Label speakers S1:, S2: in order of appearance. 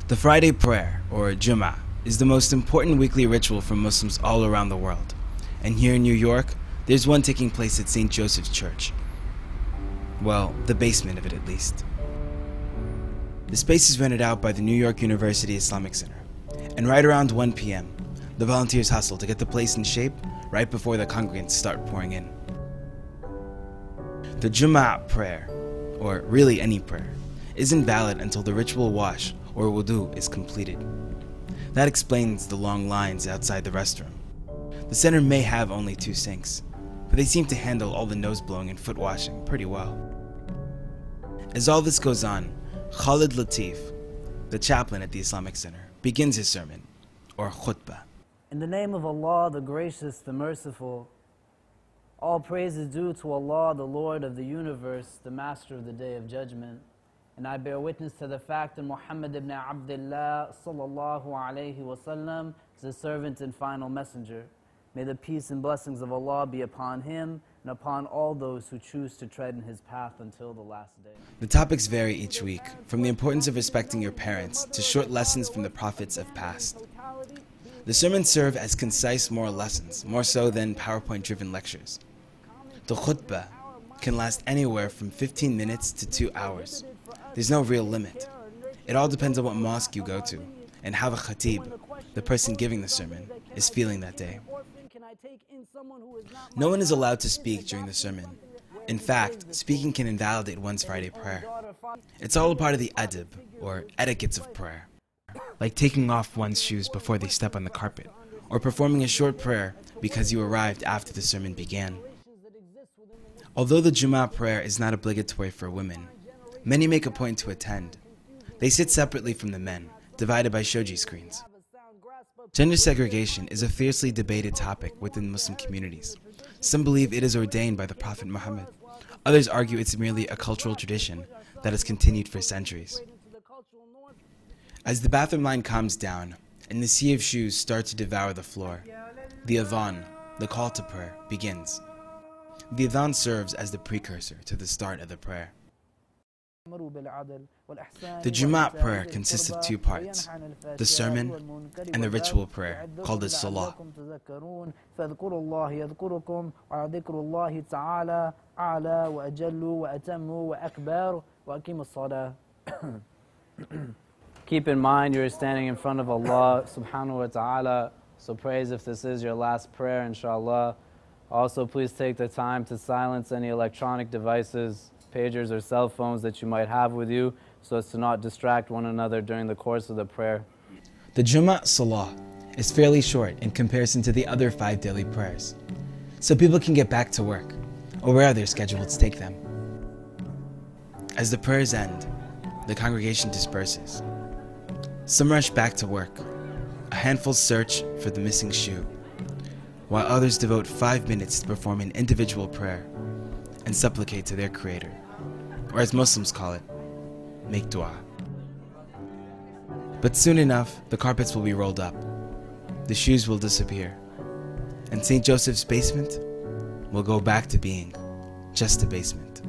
S1: The Friday prayer, or Jumah, is the most important weekly ritual for Muslims all around the world. And here in New York, there's one taking place at St. Joseph's Church. Well, the basement of it at least. The space is rented out by the New York University Islamic Center. And right around 1 p.m., the volunteers hustle to get the place in shape right before the congregants start pouring in. The Jumah prayer, or really any prayer, isn't valid until the ritual wash or wudu is completed. That explains the long lines outside the restroom. The center may have only 2 sinks, but they seem to handle all the nose blowing and foot washing pretty well. As all this goes on, Khalid Latif, the chaplain at the Islamic Center, begins his sermon, or khutbah.
S2: In the name of Allah, the gracious, the merciful, all praise is due to Allah, the Lord of the universe, the master of the day of judgment. And I bear witness to the fact that Muhammad ibn Abdullah sallallahu alayhi wasallam is a servant and final messenger. May the peace and blessings of Allah be upon him and upon all those who choose to tread in his path until the last day.
S1: The topics vary each week, from the importance of respecting your parents to short lessons from the prophets of past. The sermons serve as concise moral lessons, more so than PowerPoint-driven lectures. The khutbah can last anywhere from 15 minutes to 2 hours. There's no real limit. It all depends on what mosque you go to and how the khatib, the person giving the sermon, is feeling that day. No one is allowed to speak during the sermon. In fact, speaking can invalidate one's Friday prayer. It's all a part of the adab, or etiquettes of prayer, like taking off one's shoes before they step on the carpet, or performing a short prayer because you arrived after the sermon began. Although the Jum'ah prayer is not obligatory for women, many make a point to attend. They sit separately from the men, divided by shoji screens. Gender segregation is a fiercely debated topic within Muslim communities. Some believe it is ordained by the Prophet Muhammad. Others argue it's merely a cultural tradition that has continued for centuries. As the bathroom line calms down and the sea of shoes start to devour the floor, the adhan, the call to prayer, begins. The adhan serves as the precursor to the start of the prayer. The Jum'ah prayer consists of 2 parts, the sermon and the ritual prayer, called the salah.
S2: Keep in mind you're standing in front of Allah subhanahu wa ta'ala, so praise if this is your last prayer, inshallah. Also, please take the time to silence any electronic devices, pagers or cell phones that you might have with you, so as to not distract one another during the course of the prayer.
S1: The Jum'ah Salah is fairly short in comparison to the other 5 daily prayers, so people can get back to work, or wherever their schedules take them. As the prayers end, the congregation disperses. Some rush back to work, a handful search for the missing shoe, while others devote 5 minutes to perform an individual prayer and supplicate to their Creator, or as Muslims call it, make dua. But soon enough, the carpets will be rolled up, the shoes will disappear, and St. Joseph's basement will go back to being just a basement.